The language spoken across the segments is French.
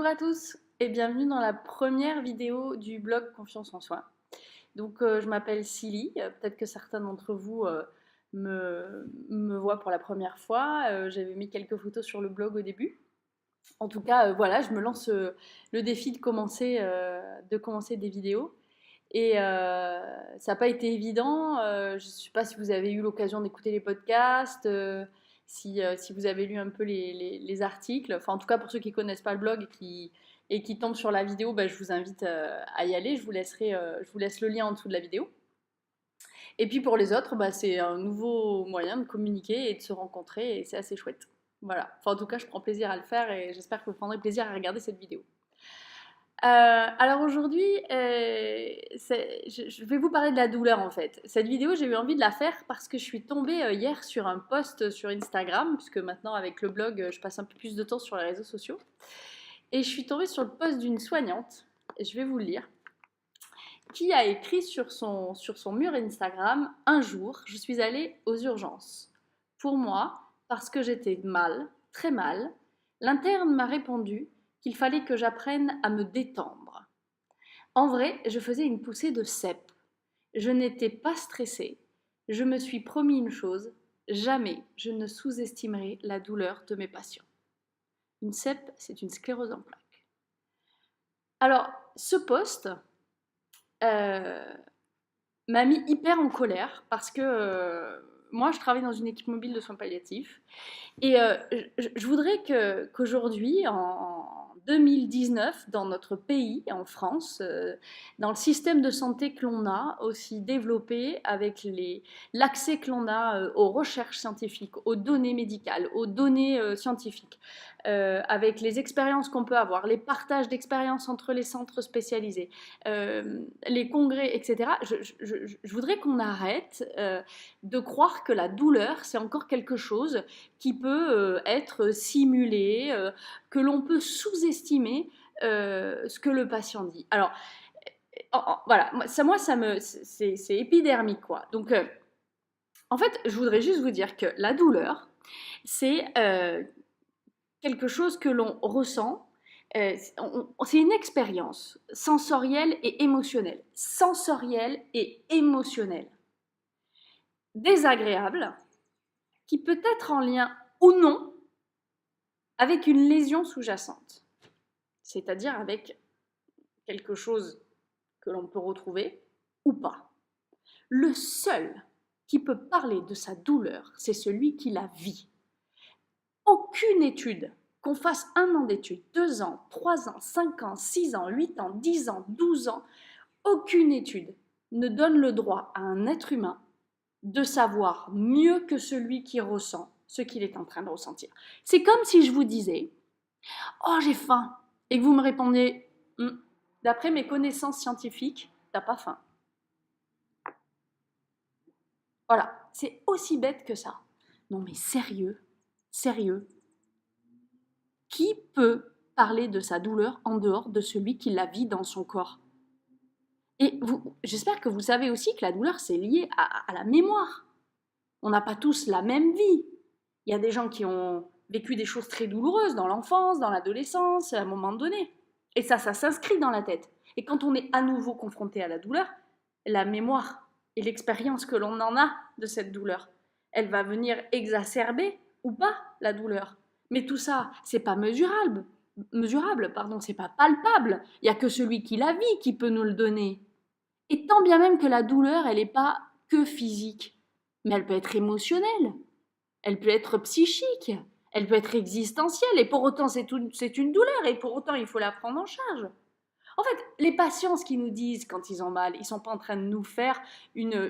à tous et bienvenue dans la première vidéo du blog Confiance en Soi. Donc je m'appelle Silly, peut-être que certains d'entre vous me voient pour la première fois. J'avais mis quelques photos sur le blog au début. En tout cas, voilà, je me lance le défi de commencer des vidéos. Et ça n'a pas été évident. Je ne sais pas si vous avez eu l'occasion d'écouter les podcasts, si vous avez lu un peu les articles. Enfin, en tout cas, pour ceux qui ne connaissent pas le blog et qui tombent sur la vidéo, bah, je vous invite à y aller. Je vous laisse le lien en dessous de la vidéo. Et puis pour les autres, bah, c'est un nouveau moyen de communiquer et de se rencontrer et c'est assez chouette. Voilà. Enfin, en tout cas, je prends plaisir à le faire et j'espère que vous prendrez plaisir à regarder cette vidéo. Alors aujourd'hui, je vais vous parler de la douleur en fait. Cette vidéo, j'ai eu envie de la faire parce que je suis tombée hier sur un post sur Instagram, puisque maintenant avec le blog, je passe un peu plus de temps sur les réseaux sociaux. Et je suis tombée sur le post d'une soignante, et je vais vous le lire, qui a écrit sur son mur Instagram: un jour, je suis allée aux urgences. Pour moi, parce que j'étais mal, très mal, l'interne m'a répondu qu'il fallait que j'apprenne à me détendre. En vrai, je faisais une poussée de cèpe. Je n'étais pas stressée. Je me suis promis une chose, jamais je ne sous-estimerai la douleur de mes patients. Une cèpe, c'est une sclérose en plaques. Alors, ce post m'a mis hyper en colère parce que moi, je travaille dans une équipe mobile de soins palliatifs. Et je voudrais qu'aujourd'hui, en 2019, dans notre pays, en France, dans le système de santé que l'on a aussi développé, avec l'accès que l'on a aux recherches scientifiques, aux données médicales, aux données scientifiques, avec les expériences qu'on peut avoir, les partages d'expériences entre les centres spécialisés, les congrès, etc., je voudrais qu'on arrête de croire que la douleur, c'est encore quelque chose qui peut être simulé, que l'on peut sous-estimer ce que le patient dit. Alors, voilà, c'est épidermique, quoi. Donc, en fait, je voudrais juste vous dire que la douleur, c'est quelque chose que l'on ressent. C'est une expérience sensorielle et émotionnelle. Sensorielle et émotionnelle. Désagréable, qui peut être en lien ou non avec une lésion sous-jacente, c'est-à-dire avec quelque chose que l'on peut retrouver ou pas. Le seul qui peut parler de sa douleur, c'est celui qui la vit. Aucune étude, qu'on fasse 1 an d'études, 2 ans, 3 ans, 5 ans, 6 ans, 8 ans, 10 ans, 12 ans, aucune étude ne donne le droit à un être humain de savoir mieux que celui qui ressent ce qu'il est en train de ressentir. C'est comme si je vous disais « Oh, j'ai faim !» et que vous me répondiez « D'après mes connaissances scientifiques, t'as pas faim. » Voilà, c'est aussi bête que ça. Non mais sérieux, sérieux. Qui peut parler de sa douleur en dehors de celui qui la vit dans son corps? Et j'espère que vous savez aussi que la douleur, c'est lié à la mémoire. On n'a pas tous la même vie. Il y a des gens qui ont vécu des choses très douloureuses dans l'enfance, dans l'adolescence, à un moment donné. Et ça s'inscrit dans la tête. Et quand on est à nouveau confronté à la douleur, la mémoire et l'expérience que l'on en a de cette douleur, elle va venir exacerber ou pas la douleur. Mais tout ça, c'est pas mesurable, c'est pas palpable. Il n'y a que celui qui la vit qui peut nous le donner. Et tant bien même que la douleur, elle n'est pas que physique, mais elle peut être émotionnelle, elle peut être psychique, elle peut être existentielle, et pour autant c'est une douleur, et pour autant il faut la prendre en charge. En fait, les patients, ce qu'ils nous disent quand ils ont mal, ils ne sont pas en train de nous faire une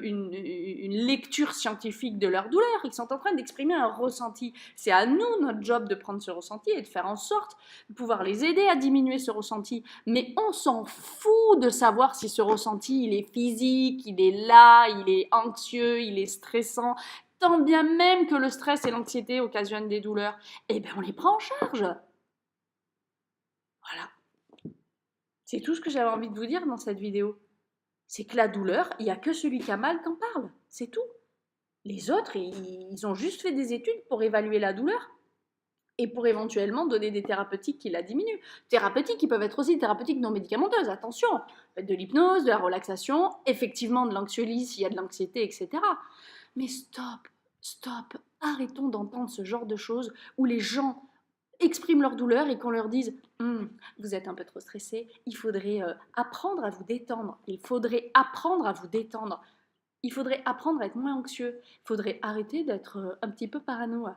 lecture scientifique de leur douleur, ils sont en train d'exprimer un ressenti. C'est à nous, notre job, de prendre ce ressenti et de faire en sorte de pouvoir les aider à diminuer ce ressenti. Mais on s'en fout de savoir si ce ressenti, il est physique, il est là, il est anxieux, il est stressant. Tant bien même que le stress et l'anxiété occasionnent des douleurs, eh bien on les prend en charge. Voilà. C'est tout ce que j'avais envie de vous dire dans cette vidéo. C'est que la douleur, il n'y a que celui qui a mal qui en parle. C'est tout. Les autres, ils ont juste fait des études pour évaluer la douleur. et pour éventuellement donner des thérapeutiques qui la diminuent. Thérapeutiques qui peuvent être aussi thérapeutiques non médicamenteuses, attention, de l'hypnose, de la relaxation, effectivement de l'anxiolyse s'il y a de l'anxiété, etc. Mais stop, stop, arrêtons d'entendre ce genre de choses où les gens expriment leur douleur et qu'on leur dise vous êtes un peu trop stressé, il faudrait apprendre à vous détendre, il faudrait apprendre à vous détendre, il faudrait apprendre à être moins anxieux, il faudrait arrêter d'être un petit peu parano.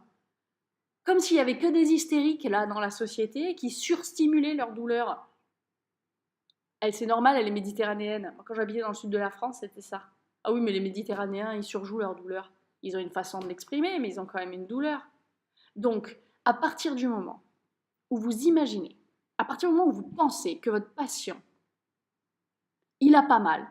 Comme s'il n'y avait que des hystériques là dans la société qui surstimulaient leur douleur. C'est normal, elle est méditerranéenne. Quand j'habitais dans le sud de la France, c'était ça. Ah oui, mais les Méditerranéens, ils surjouent leur douleur. Ils ont une façon de l'exprimer, mais ils ont quand même une douleur. Donc, à partir du moment où vous imaginez, à partir du moment où vous pensez que votre patient, il a pas mal,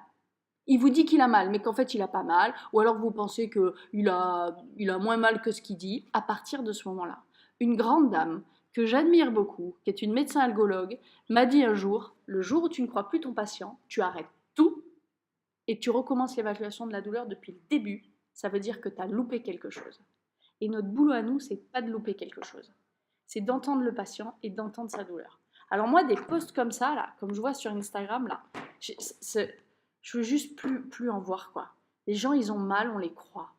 il vous dit qu'il a mal, mais qu'en fait il a pas mal, ou alors vous pensez qu'il a moins mal que ce qu'il dit, à partir de ce moment-là, une grande dame que j'admire beaucoup, qui est une médecin algologue, m'a dit un jour, le jour où tu ne crois plus ton patient, tu arrêtes tout et tu recommences l'évaluation de la douleur depuis le début, ça veut dire que tu as loupé quelque chose. Et notre boulot à nous, c'est pas de louper quelque chose. C'est d'entendre le patient et d'entendre sa douleur. Alors moi, des posts comme ça, là, comme je vois sur Instagram, là, je veux juste plus en voir, quoi. Les gens, ils ont mal, on les croit.